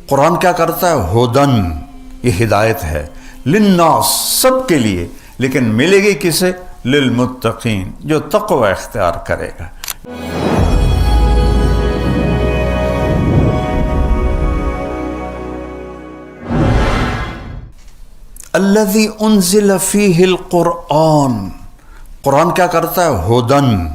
قرآن کیا کرتا ہے؟ ہدن، یہ ہدایت ہے، للناس، سب کے لیے، لیکن ملے گی کسے؟ للمتقین، جو تقوی اختیار کرے گا۔ الذی انزل فیہ القرآن، قرآن کیا کرتا ہے؟ ہدن،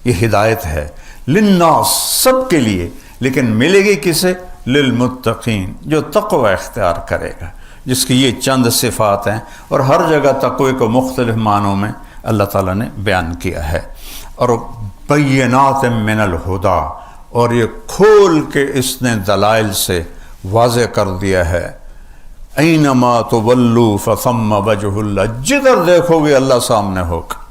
یہ ہدایت ہے، للناس، سب کے لیے، لیکن ملے گی کسے؟ للمتقین، جو تقوی اختیار کرے گا، جس کی یہ چند صفات ہیں، اور ہر جگہ تقوی کو مختلف معنوں میں اللہ تعالیٰ نے بیان کیا ہے۔ اور بینات من الہدا، اور یہ کھول کے اس نے دلائل سے واضح کر دیا ہے، اینما تولوا فثم وجہ اللہ، جدھر دیکھو گے اللہ سامنے ہوگا۔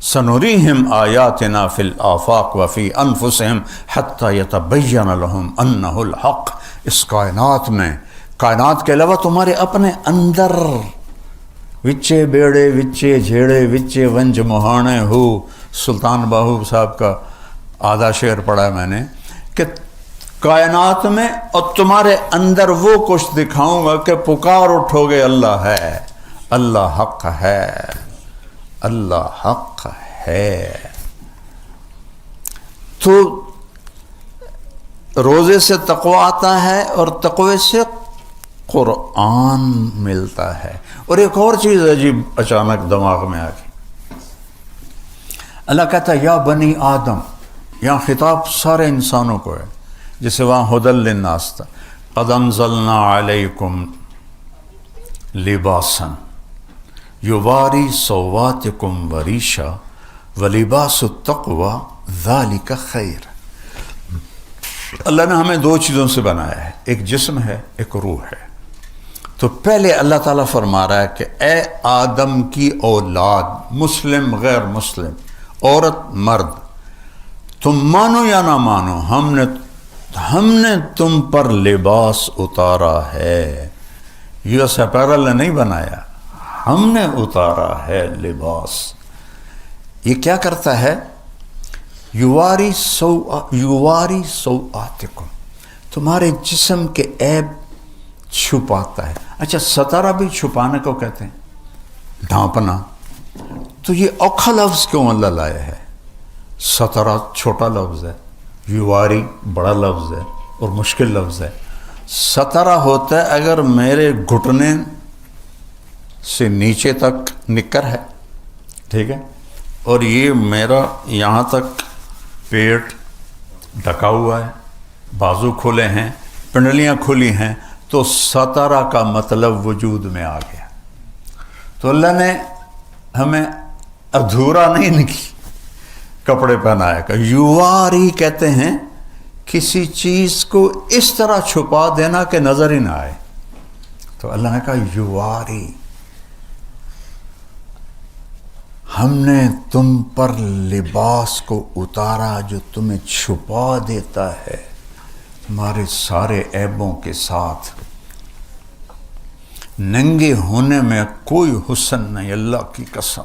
سنریہم آیاتنا فی الآفاق وفی انفسہم حتی یتبین لہم انہ الحق، اس کائنات میں، کائنات کے علاوہ تمہارے اپنے اندر، وچے بیڑے وچے جھیڑے وچے ونج مہانے ہو، سلطان باہو صاحب کا آدھا شعر پڑھا ہے میں نے، کہ کائنات میں اور تمہارے اندر وہ کچھ دکھاؤں گا کہ پکار اٹھو گے اللہ ہے، اللہ حق ہے، اللہ حق ہے۔ تو روزے سے تقوی آتا ہے اور تقوی سے قرآن ملتا ہے۔ اور ایک اور چیز عجیب اچانک دماغ میں آ گئی، اللہ کہتا ہے یا بنی آدم، یہاں خطاب سارے انسانوں کو ہے، جسے وہاں ہدی للناس تھا، قد انزلنا علیکم لباسا یواری سواتکم وریشا ولباس التقوی ذالک خیر۔ اللہ نے ہمیں دو چیزوں سے بنایا ہے، ایک جسم ہے، ایک روح ہے۔ تو پہلے اللہ تعالیٰ فرما رہا ہے کہ اے آدم کی اولاد، مسلم غیر مسلم، عورت مرد، تم مانو یا نہ مانو، ہم نے تم پر لباس اتارا ہے۔ یو ایس اپیرل نے نہیں بنایا، ہم نے اتارا ہے لباس۔ یہ کیا کرتا ہے؟ یواری سوآتکم، تمہارے جسم کے عیب چھپاتا ہے۔ اچھا، ستارہ بھی چھپانے کو کہتے ہیں، ڈھانپنا۔ تو یہ اوکھا لفظ کیوں اللہ لایا ہے؟ ستارہ چھوٹا لفظ ہے، یواری بڑا لفظ ہے اور مشکل لفظ ہے۔ ستارہ ہوتا ہے اگر میرے گھٹنے سے نیچے تک نکر ہے، ٹھیک ہے، اور یہ میرا یہاں تک پیٹ ڈھکا ہوا ہے، بازو کھلے ہیں، پنڈلیاں کھلی ہیں، تو ستارہ کا مطلب وجود میں آ گیا۔ تو اللہ نے ہمیں ادھورا نہیں کپڑے پہنایا کہ یواری کہتے ہیں کسی چیز کو اس طرح چھپا دینا کہ نظر ہی نہ آئے۔ تو اللہ نے کہا یواری، ہم نے تم پر لباس کو اتارا جو تمہیں چھپا دیتا ہے تمہارے سارے عیبوں کے ساتھ۔ ننگے ہونے میں کوئی حسن نہیں، اللہ کی قسم۔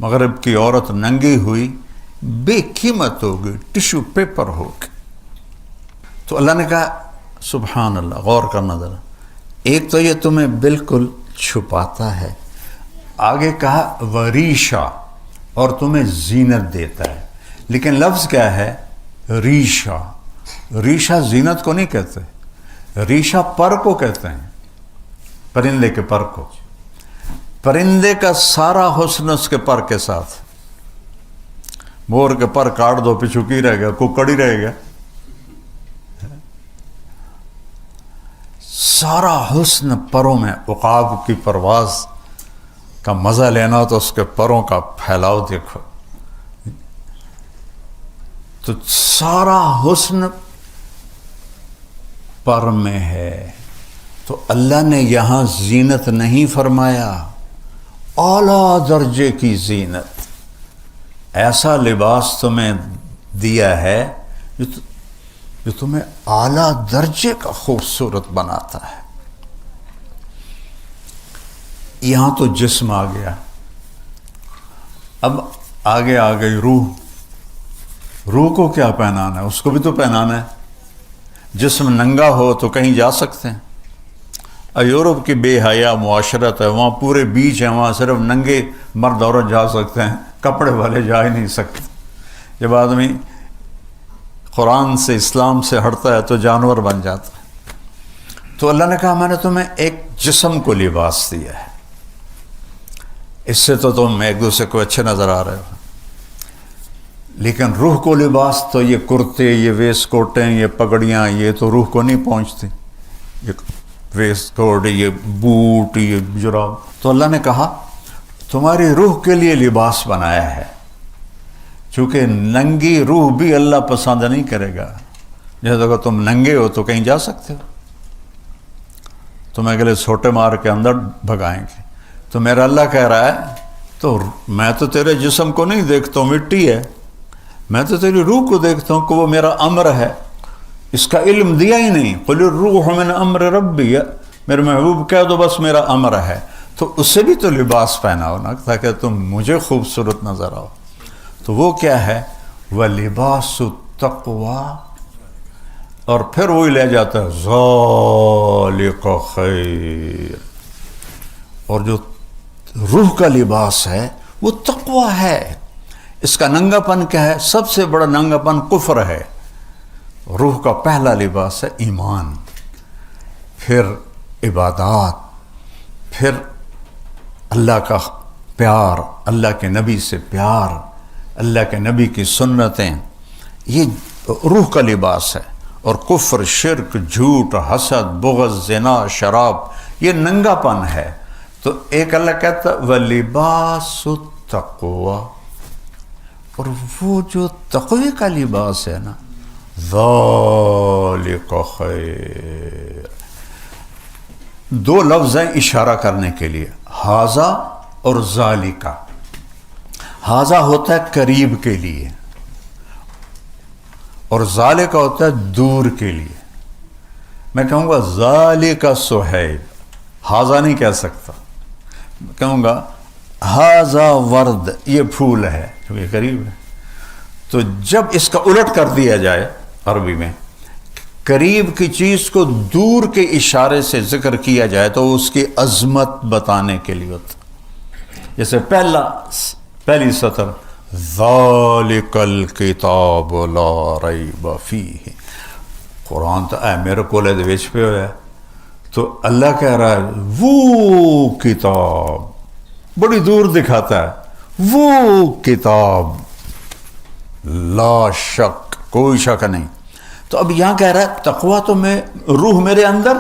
مغرب کی عورت ننگی ہوئی بے قیمت ہوگی، ٹشو پیپر ہوگی۔ تو اللہ نے کہا سبحان اللہ، غور کرنا ذرا، ایک تو یہ تمہیں بالکل چھپاتا ہے، آگے کہا وریشا، اور تمہیں زینت دیتا ہے۔ لیکن لفظ کیا ہے؟ ریشا۔ ریشا زینت کو نہیں کہتے، ریشا پر کو کہتے ہیں، پرندے کے پر کو۔ پرندے کا سارا حسن اس کے پر کے ساتھ۔ مور کے پر کاٹ دو پچھوکی رہ گیا، ککڑ ہی رہ گیا۔ سارا حسن پروں میں، عقاب کی پرواز کا مزہ لینا تو اس کے پروں کا پھیلاؤ دیکھو، تو سارا حسن پر میں ہے۔ تو اللہ نے یہاں زینت نہیں فرمایا، اعلیٰ درجے کی زینت، ایسا لباس تمہیں دیا ہے جو تمہیں اعلیٰ درجے کا خوبصورت بناتا ہے۔ یہاں تو جسم آ گیا، اب آگے آ گئی روح۔ روح کو کیا پہنانا ہے؟ اس کو بھی تو پہنانا ہے۔ جسم ننگا ہو تو کہیں جا سکتے ہیں؟ یورپ کی بے حیا معاشرت ہے، وہاں پورے بیچ ہیں، وہاں صرف ننگے مرد عورت جا سکتے ہیں، کپڑے والے جا ہی نہیں سکتے۔ جب آدمی قرآن سے اسلام سے ہٹتا ہے تو جانور بن جاتا ہے۔ تو اللہ نے کہا میں نے تمہیں ایک جسم کو لباس دیا ہے، اس سے تو تم ایک دوسرے کو اچھے نظر آ رہے ہو، لیکن روح کو لباس تو یہ کرتے، یہ ویسٹ کوٹیں، یہ پگڑیاں، یہ تو روح کو نہیں پہنچتی، یہ ویسٹ کوٹ، یہ بوٹ، یہ جراب۔ تو اللہ نے کہا تمہاری روح کے لیے لباس بنایا ہے، چونکہ ننگی روح بھی اللہ پسند نہیں کرے گا۔ جیسے اگر تم ننگے ہو تو کہیں جا سکتے ہو، تمہیں اگلے چھوٹے مار کے اندر بھگائیں گے۔ تو میرا اللہ کہہ رہا ہے تو میں تو تیرے جسم کو نہیں دیکھتا ہوں، مٹی ہے، میں تو تیری روح کو دیکھتا ہوں کہ وہ میرا امر ہے، اس کا علم دیا ہی نہیں۔ قل الروح من امر ربی، میرے محبوب کہہ دو بس میرا امر ہے، تو اس سے بھی تو لباس پہناؤ نا تاکہ تم مجھے خوبصورت نظر آؤ۔ تو وہ کیا ہے؟ وَلِبَاسُ التَّقْوَىٰ، اور پھر وہی لے جاتا ہے ذَلِكَ خَيْرٌ، اور جو روح کا لباس ہے وہ تقویٰ ہے۔ اس کا ننگا پن کیا ہے؟ سب سے بڑا ننگا پن کفر ہے۔ روح کا پہلا لباس ہے ایمان، پھر عبادات، پھر اللہ کا پیار، اللہ کے نبی سے پیار، اللہ کے نبی کی سنتیں، یہ روح کا لباس ہے۔ اور کفر، شرک، جھوٹ، حسد، بغض، زنا، شراب، یہ ننگا پن ہے۔ تو ایک اللہ کہتا ہے وَلِبَاسُ التَّقْوَىٰ، اور وہ جو تقوی کا لباس ہے نا، ذَلِكَ خَيْرٌ، دو لفظ ہیں اشارہ کرنے کے لیے، ھذا اور ذالکا۔ ھذا ہوتا ہے قریب کے لیے، اور ذالکا ہوتا ہے دور کے لیے۔ میں کہوں گا ذالکا صہیب، ھذا نہیں کہہ سکتا، کہوں گا ھذا ورد، یہ پھول ہے کیونکہ قریب ہے۔ تو جب اس کا الٹ کر دیا جائے عربی میں، قریب کی چیز کو دور کے اشارے سے ذکر کیا جائے تو اس کی عظمت بتانے کے لیے ہوتا۔ جیسے پہلی سطر ذالک الکتاب لا ریب فیہ، قرآن تو اے میرے کولے دے وچ پہ ہویا ہے، تو اللہ کہہ رہا ہے وہ کتاب، بڑی دور دکھاتا ہے، وہ کتاب لا شک، کوئی شک نہیں۔ تو اب یہاں کہہ رہا ہے تقویٰ تو میں روح میرے اندر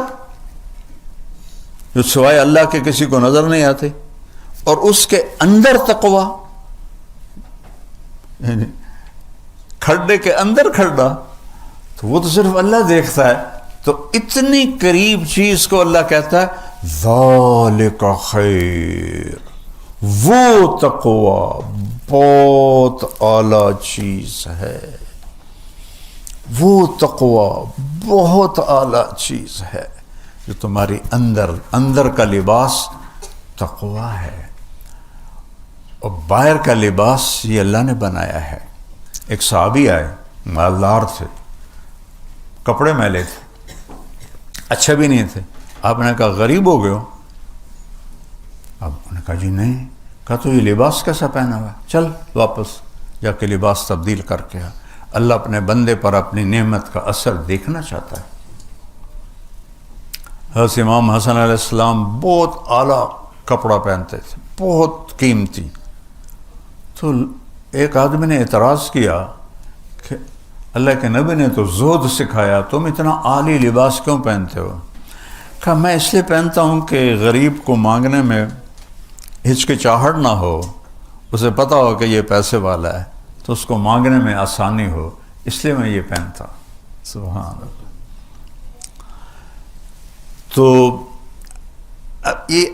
جو سوائے اللہ کے کسی کو نظر نہیں آتے، اور اس کے اندر تقویٰ، یعنی کھڈے کے اندر کھڈا، تو وہ تو صرف اللہ دیکھتا ہے۔ تو اتنی قریب چیز کو اللہ کہتا ہے ذالک خیر، وہ تقویٰ بہت اعلیٰ چیز ہے، وہ تقویٰ بہت اعلیٰ چیز ہے، جو تمہاری اندر کا لباس تقویٰ ہے، اور باہر کا لباس یہ اللہ نے بنایا ہے۔ ایک صحابی آئے، مالدار تھے، کپڑے میلے تھے، اچھے بھی نہیں تھے۔ آپ نے کہا غریب ہو گئے ہو؟ اب انہوں نے کہا جی نہیں۔ کہا تو یہ لباس کیسا پہنا ہوا ہے؟ چل واپس جا کے لباس تبدیل کر کے آ۔ اللہ اپنے بندے پر اپنی نعمت کا اثر دیکھنا چاہتا ہے۔ حضرت امام حسن علیہ السلام بہت اعلیٰ کپڑا پہنتے تھے، بہت قیمتی۔ تو ایک آدمی نے اعتراض کیا کہ اللہ کے نبی نے تو زہد سکھایا، تم اتنا عالی لباس کیوں پہنتے ہو؟ کہا میں اس لیے پہنتا ہوں کہ غریب کو مانگنے میں ہچکچاہٹ نہ ہو، اسے پتہ ہو کہ یہ پیسے والا ہے تو اس کو مانگنے میں آسانی ہو، اس لیے میں یہ پہنتا۔ سبحان اللہ۔ تو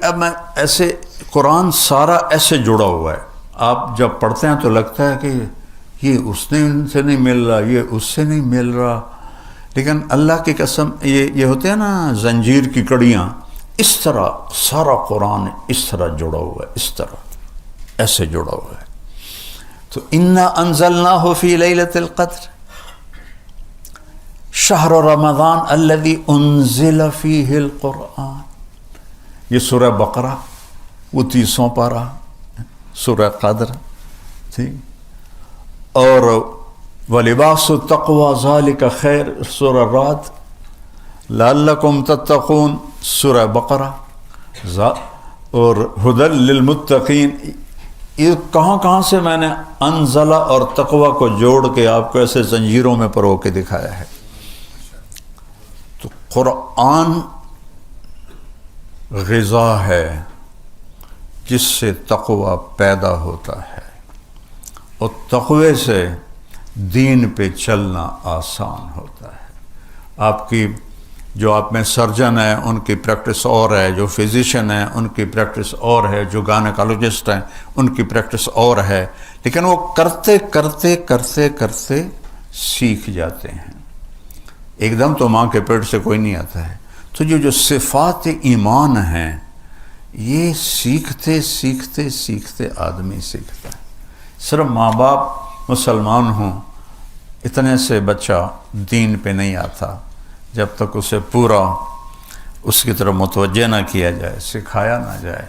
اب میں ایسے قرآن سارا ایسے جڑا ہوا ہے، آپ جب پڑھتے ہیں تو لگتا ہے کہ یہ اس نے ان سے نہیں مل رہا، یہ اس سے نہیں مل رہا، لیکن اللہ کی قسم یہ ہوتے ہیں نا زنجیر کی کڑیاں، اس طرح سارا قرآن اس طرح جڑا ہوا ہے، اس طرح ایسے جڑا ہوا ہے۔ تو انا انزلناہ فی لیلۃ القدر، شہر رمضان الذی انزل فیہ القرآن، یہ سورہ بقرہ وہ 30واں پارہ، سورہ قدر ٹھیک، اور وَلِبَاسُ التَّقْوَى ذَلِكَ خیر سورہ رعد، لَعَلَّكُمْ تَتَّقُونَ سورہ بقرہ، اور ہدی للمتقین. یہ کہاں سے میں نے انزلہ اور تقوی کو جوڑ کے آپ کو ایسے زنجیروں میں پرو کے دکھایا ہے. تو قرآن غذا ہے جس سے تقوی پیدا ہوتا ہے، اور تقوی سے دین پہ چلنا آسان ہوتا ہے. آپ کی جو آپ میں سرجن ہیں ان کی پریکٹس اور ہے، جو فزیشین ہیں ان کی پریکٹس اور ہے، جو گائنیکالوجسٹ ہیں ان کی پریکٹس اور ہے، لیکن وہ کرتے کرتے کرتے کرتے سیکھ جاتے ہیں. ایک دم تو ماں کے پیٹ سے کوئی نہیں آتا ہے. تو جو صفات ایمان ہیں یہ سیکھتے سیکھتے سیکھتے آدمی سیکھتا ہے. صرف ماں باپ مسلمان ہوں اتنے سے بچہ دین پہ نہیں آتا جب تک اسے پورا اس کی طرف متوجہ نہ کیا جائے، سکھایا نہ جائے.